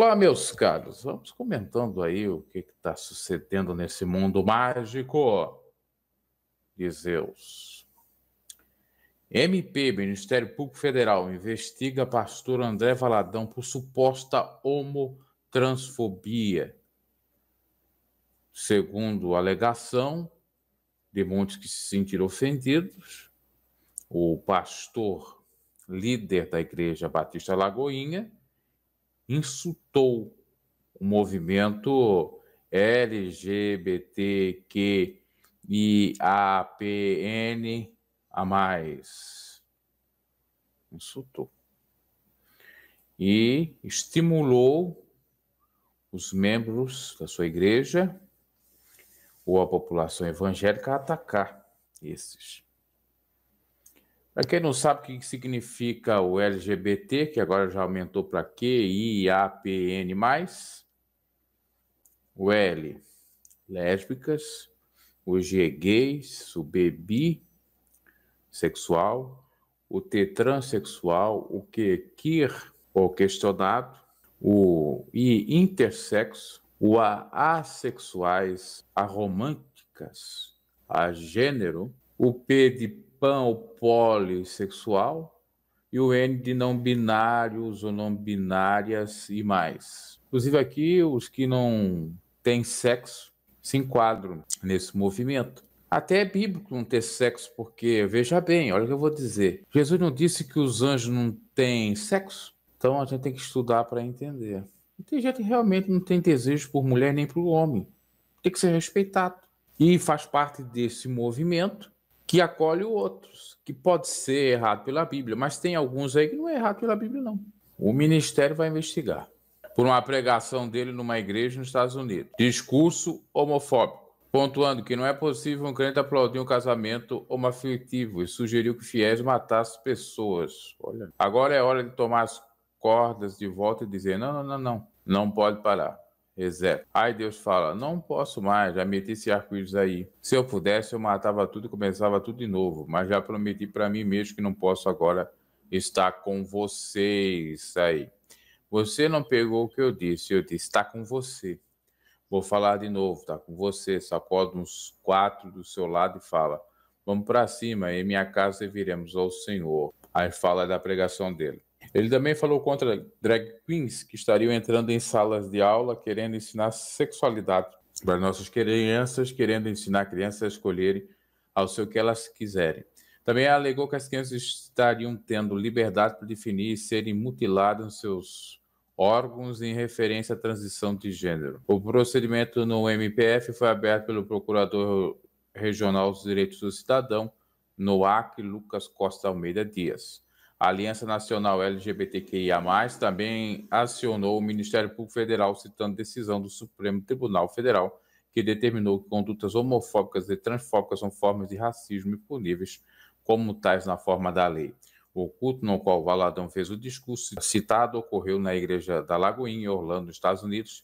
Olá, meus caros. Vamos comentando aí o que está sucedendo nesse mundo mágico de Zeus. MP, Ministério Público Federal, investiga pastor André Valadão por suposta homotransfobia. Segundo a alegação de muitos que se sentiram ofendidos, o pastor, líder da Igreja Batista Lagoinha, insultou o movimento LGBTQIAPN a mais. Insultou. E estimulou os membros da sua igreja ou a população evangélica a atacar esses. Para quem não sabe o que significa o LGBT, que agora já aumentou para QIAPN+, o L, lésbicas, o G, gays, o B, bissexual, o T, transexual, o Q, queer, ou questionado, o I, intersexo, o A, assexuais, aromânticas, a gênero, o P de pan ou polissexual e o N de não binários ou não binárias e mais. Inclusive aqui os que não têm sexo se enquadram nesse movimento. Até é bíblico não ter sexo, porque, veja bem, olha o que eu vou dizer. Jesus não disse que os anjos não têm sexo? Então a gente tem que estudar para entender. E tem gente que realmente não tem desejo por mulher nem por homem. Tem que ser respeitado. E faz parte desse movimento que acolhe outros, que pode ser errado pela Bíblia, mas tem alguns aí que não é errado pela Bíblia, não. O ministério vai investigar por uma pregação dele numa igreja nos Estados Unidos. Discurso homofóbico, pontuando que não é possível um crente aplaudir um casamento homoafetivo e sugeriu que fiéis matassem pessoas. Olha, agora é hora de tomar as cordas de volta e dizer, não pode parar. Exato. Aí Deus fala, não posso mais, já meti esse arco-íris aí. Se eu pudesse, eu matava tudo e começava tudo de novo, mas já prometi para mim mesmo que não posso agora estar com vocês aí. Você não pegou o que eu disse está com você. Vou falar de novo, tá com você, sacoda uns 4 do seu lado e fala, vamos para cima, em minha casa serviremos ao Senhor. Aí fala da pregação dele. Ele também falou contra drag queens que estariam entrando em salas de aula querendo ensinar sexualidade para nossas crianças, querendo ensinar crianças a escolherem ao seu que elas quiserem. Também alegou que as crianças estariam tendo liberdade para definir e serem mutiladas nos seus órgãos em referência à transição de gênero. O procedimento no MPF foi aberto pelo Procurador Regional dos Direitos do Cidadão, no Acre, Lucas Costa Almeida Dias. A Aliança Nacional LGBTQIA+, também acionou o Ministério Público Federal, citando decisão do Supremo Tribunal Federal, que determinou que condutas homofóbicas e transfóbicas são formas de racismo impuníveis, como tais na forma da lei. O culto no qual Valadão fez o discurso citado ocorreu na Igreja da Lagoinha, em Orlando, nos Estados Unidos,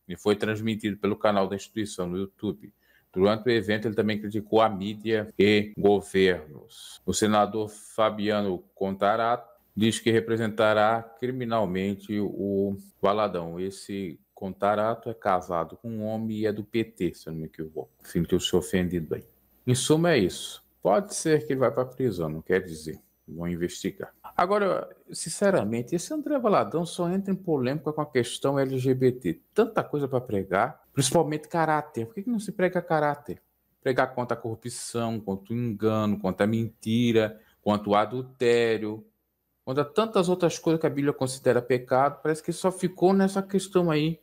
e foi transmitido pelo canal da instituição no YouTube. Durante o evento, ele também criticou a mídia e governos. O senador Fabiano Contarato diz que representará criminalmente o Valadão. Esse Contarato é casado com um homem e é do PT, se eu não me equivoco. Sentiu-se ofendido aí. Em suma, é isso. Pode ser que ele vá para a prisão, não quer dizer. Vão investigar. Agora, sinceramente, esse André Valadão só entra em polêmica com a questão LGBT. Tanta coisa para pregar, principalmente caráter. Por que não se prega caráter? Pregar contra a corrupção, contra o engano, contra a mentira, contra o adultério, contra tantas outras coisas que a Bíblia considera pecado. Parece que só ficou nessa questão aí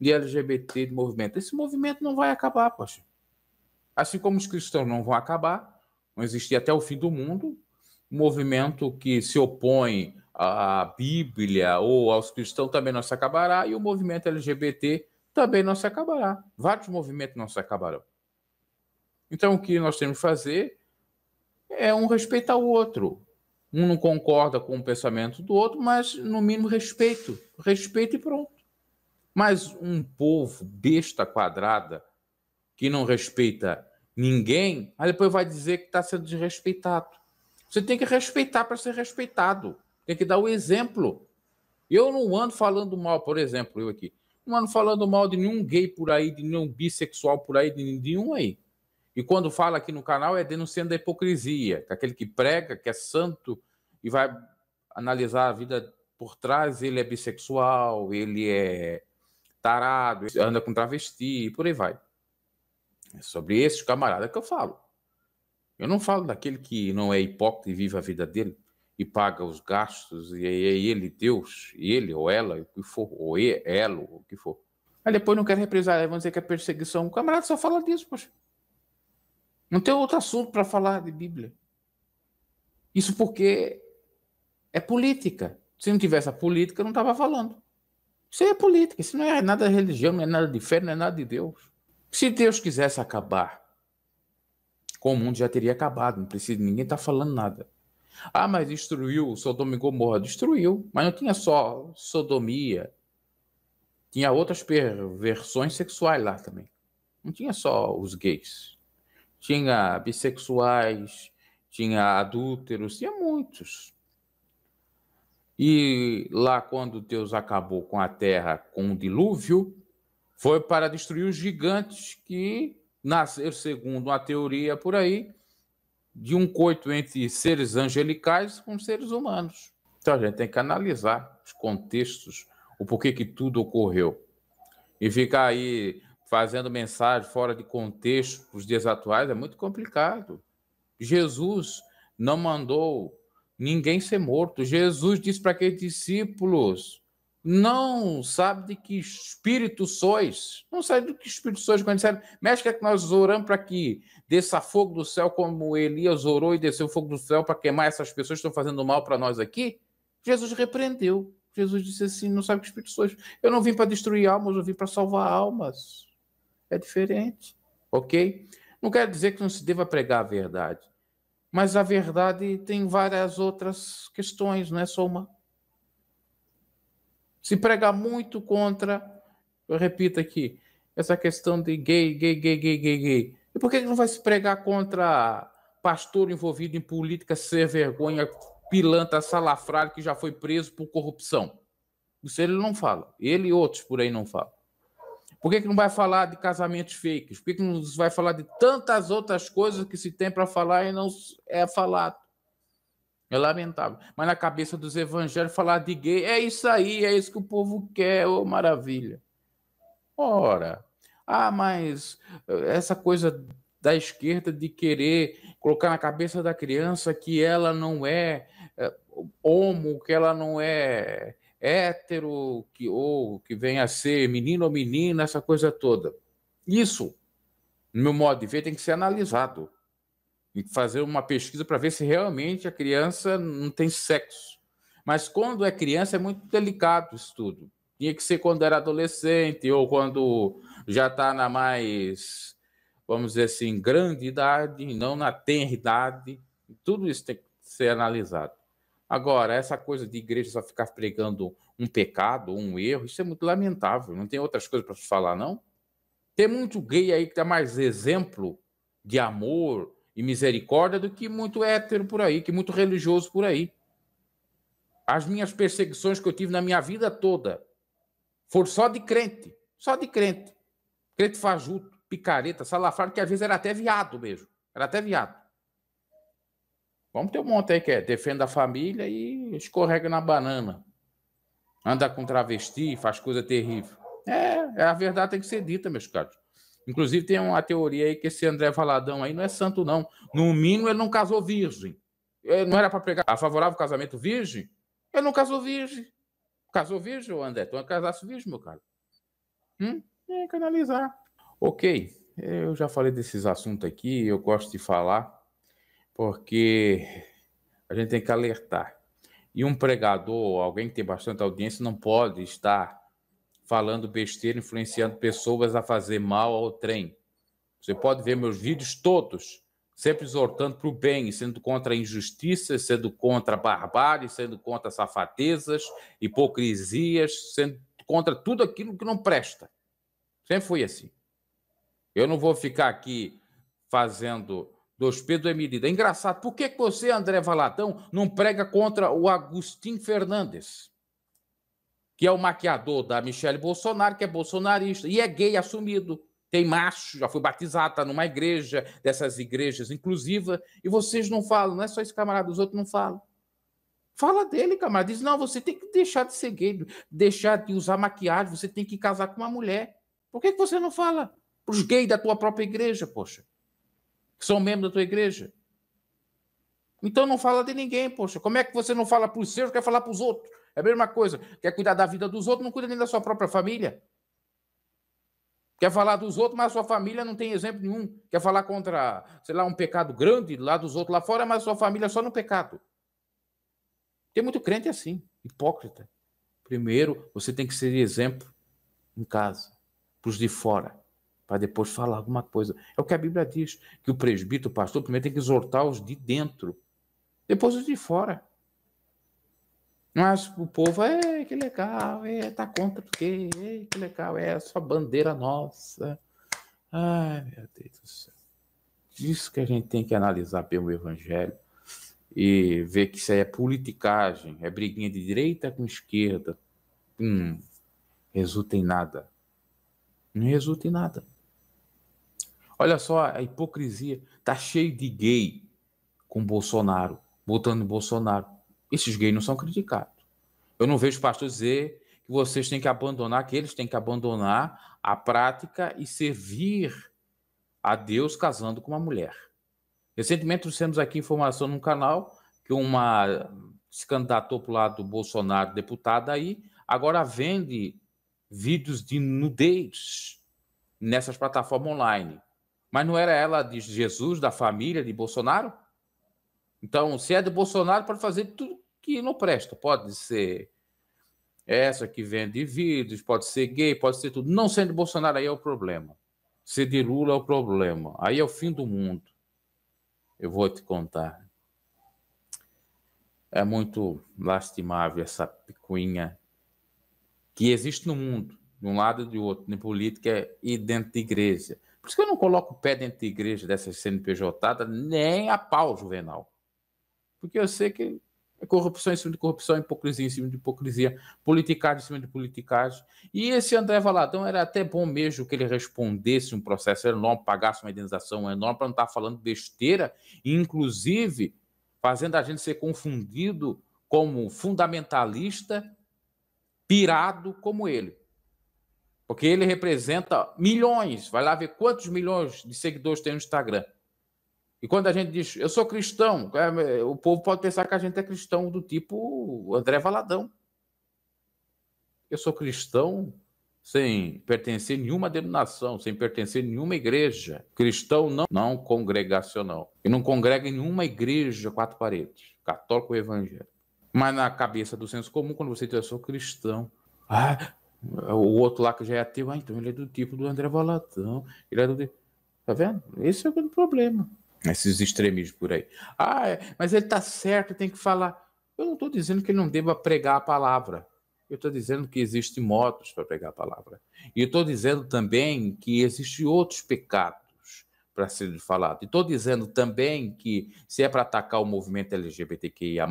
de LGBT, de movimento. Esse movimento não vai acabar, poxa. Assim como os cristãos não vão acabar, vão existir até o fim do mundo. Um movimento que se opõe à Bíblia ou aos cristãos também não se acabará, e o movimento LGBT também não se acabará. Vários movimentos não se acabarão. Então, o que nós temos que fazer é um respeitar o outro. Um não concorda com o pensamento do outro, mas, no mínimo, respeito. Respeito e pronto. Mas um povo besta quadrada que não respeita ninguém, aí depois vai dizer que está sendo desrespeitado. Você tem que respeitar para ser respeitado. Tem que dar o exemplo. Eu não ando falando mal, por exemplo, eu aqui. Não ando falando mal de nenhum gay por aí, de nenhum bissexual por aí, de nenhum aí. E quando fala aqui no canal é denunciando a hipocrisia, aquele que prega, que é santo e vai analisar a vida por trás, ele é bissexual, ele é tarado, anda com travesti e por aí vai. É sobre esses camaradas que eu falo. Eu não falo daquele que não é hipócrita e vive a vida dele e paga os gastos, e é ele, Deus, ele ou ela, o que for, ou ela, o que for. Aí depois não quer represar, vão dizer que é perseguição. O camarada só fala disso, poxa. Não tem outro assunto para falar de Bíblia. Isso porque é política. Se não tivesse a política, eu não estava falando. Isso é política, isso não é nada de religião, não é nada de fé, não é nada de Deus. Se Deus quisesse acabar com o mundo, já teria acabado, não precisa, ninguém está falando nada. Ah, mas destruiu Sodoma e Gomorra. Destruiu, mas não tinha só sodomia. Tinha outras perversões sexuais lá também. Não tinha só os gays. Tinha bissexuais, tinha adúlteros, tinha muitos. E lá, quando Deus acabou com a terra com o dilúvio, foi para destruir os gigantes que nasceram, segundo uma teoria por aí, de um coito entre seres angelicais com seres humanos. Então a gente tem que analisar os contextos, o porquê que tudo ocorreu. E ficar aí fazendo mensagem fora de contexto para os dias atuais é muito complicado. Jesus não mandou ninguém ser morto. Jesus disse para aqueles discípulos: não sabe de que espírito sois. Não sabe de que espírito sois. Quando disseram, mestre, que nós oramos para que desça fogo do céu, como Elias orou e desceu fogo do céu para queimar essas pessoas que estão fazendo mal para nós aqui? Jesus repreendeu. Jesus disse assim: não sabe que espírito sois. Eu não vim para destruir almas, eu vim para salvar almas. É diferente, ok? Não quer dizer que não se deva pregar a verdade. Mas a verdade tem várias outras questões, não é só uma. Se prega muito contra, eu repito aqui, essa questão de gay. E por que não vai se pregar contra pastor envolvido em política sem vergonha, pilantra, salafrário, que já foi preso por corrupção? Isso ele não fala. Ele e outros por aí não falam. Por que não vai falar de casamentos fakes? Por que não vai falar de tantas outras coisas que se tem para falar e não é falado? É lamentável. Mas na cabeça dos evangélicos, falar de gay é isso aí, é isso que o povo quer, ô maravilha. Ora, mas essa coisa da esquerda de querer colocar na cabeça da criança que ela não é homo, que ela não é hétero, ou que venha a ser menino ou menina, essa coisa toda. Isso, no meu modo de ver, tem que ser analisado. E fazer uma pesquisa para ver se realmente a criança não tem sexo. Mas quando é criança é muito delicado isso tudo. Tinha que ser quando era adolescente ou quando já está na mais, vamos dizer assim, grande idade, não na tenra idade. Tudo isso tem que ser analisado. Agora, essa coisa de igreja só ficar pregando um pecado, um erro, isso é muito lamentável. Não tem outras coisas para se falar, não? Tem muito gay aí que dá mais exemplo de amor e misericórdia do que muito hétero por aí, que muito religioso por aí. As minhas perseguições que eu tive na minha vida toda foram só de crente. Só de crente. Crente fajuto, picareta, salafrário, que às vezes era até viado mesmo. Era até viado. Vamos ter um monte aí que defende a família e escorrega na banana. Anda com travesti, faz coisa terrível. A verdade tem que ser dita, meus caros. Inclusive tem uma teoria aí que esse André Valadão aí não é santo, não. No mínimo, ele não casou virgem. Ele não era para pregar a favorável casamento virgem? Ele não casou virgem. Casou virgem, André? Tu não casasse virgem, meu cara? Tem que analisar. Ok, eu já falei desses assuntos aqui, eu gosto de falar, porque a gente tem que alertar. E um pregador, alguém que tem bastante audiência, não pode estar falando besteira, influenciando pessoas a fazer mal ao trem. Você pode ver meus vídeos todos, sempre exortando para o bem, sendo contra a injustiça, sendo contra a barbárie, sendo contra safadezas, hipocrisias, sendo contra tudo aquilo que não presta. Sempre foi assim. Eu não vou ficar aqui fazendo dos pesos e medida. É engraçado. Por que você, André Valadão, não prega contra o Agostinho Fernandes? que é o maquiador da Michelle Bolsonaro, que é bolsonarista, e é gay assumido. Tem macho, já foi batizado, está numa igreja, dessas igrejas inclusivas, e vocês não falam, não é só esse camarada, os outros não falam. Fala dele, camarada. Diz, não, você tem que deixar de ser gay, deixar de usar maquiagem, você tem que casar com uma mulher. Por que você não fala para os gays da tua própria igreja, poxa? Que são membros da tua igreja. Então não fala de ninguém, poxa. Como é que você não fala para os seus, quer falar para os outros? É a mesma coisa. Quer cuidar da vida dos outros, não cuida nem da sua própria família. Quer falar dos outros, mas a sua família não tem exemplo nenhum. Quer falar contra, sei lá, um pecado grande lá dos outros lá fora, mas a sua família só no pecado. Tem muito crente assim, hipócrita. Primeiro, você tem que ser exemplo em casa, para os de fora, para depois falar alguma coisa. É o que a Bíblia diz, que o presbítero, o pastor, primeiro tem que exortar os de dentro, depois os de fora. Mas o povo, que legal, tá contra o quê? Que legal, é só bandeira nossa. Ai, meu Deus do céu. Isso que a gente tem que analisar bem o evangelho e ver que isso aí é politicagem, é briguinha de direita com esquerda. Resulta em nada. Não resulta em nada. Olha só a hipocrisia. Tá cheio de gay com Bolsonaro, votando em Bolsonaro. Esses gays não são criticados. Eu não vejo pastor dizer que vocês têm que abandonar, que eles têm que abandonar a prática e servir a Deus casando com uma mulher. Recentemente trouxemos aqui informação no canal que uma se candidatou para o lado do Bolsonaro, deputada aí, agora vende vídeos de nudez nessas plataformas online. Mas não era ela de Jesus, da família de Bolsonaro? Então, se é de Bolsonaro, pode fazer tudo que não presta. Pode ser essa que vende vídeos, pode ser gay, pode ser tudo. Não sendo de Bolsonaro, aí é o problema. Ser de Lula é o problema. Aí é o fim do mundo. Eu vou te contar. É muito lastimável essa picuinha que existe no mundo, de um lado e do outro, na política e dentro da igreja. Por isso que eu não coloco o pé dentro da igreja dessas CNPJ nem a pau, Juvenal. Porque eu sei que é corrupção em cima de corrupção, hipocrisia em cima de hipocrisia, politicagem em cima de politicagem. E esse André Valadão era até bom mesmo que ele respondesse um processo enorme, pagasse uma indenização enorme para não estar falando besteira, e inclusive fazendo a gente ser confundido como fundamentalista, pirado como ele. Porque ele representa milhões, vai lá ver quantos milhões de seguidores tem no Instagram. E quando a gente diz, eu sou cristão, o povo pode pensar que a gente é cristão do tipo André Valadão. Eu sou cristão sem pertencer a nenhuma denominação, sem pertencer a nenhuma igreja. Cristão não congregacional. E não congrega em nenhuma igreja, quatro paredes. Católico ou evangélico. Mas na cabeça do senso comum, quando você diz, eu sou cristão. O outro lá que já é ateu, então ele é do tipo do André Valadão. Ele é do... Tá vendo? Esse é o grande problema. Esses extremismos por aí. Mas ele está certo, tem que falar. Eu não estou dizendo que ele não deva pregar a palavra. Eu estou dizendo que existem modos para pregar a palavra. E eu estou dizendo também que existem outros pecados para serem falados. E estou dizendo também que, se é para atacar o movimento LGBTQIA+,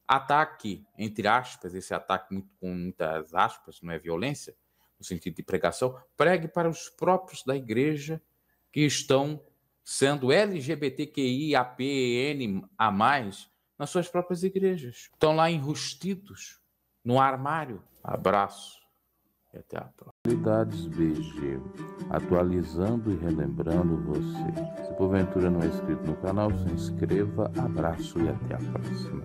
ataque, entre aspas, esse ataque com muitas aspas, não é violência, no sentido de pregação, pregue para os próprios da igreja que estão sendo LGBTQIAPN+, nas suas próprias igrejas. Estão lá enrustidos, no armário. Abraço e até a próxima. Atualidades BG, atualizando e relembrando você. Se porventura não é inscrito no canal, se inscreva. Abraço e até a próxima.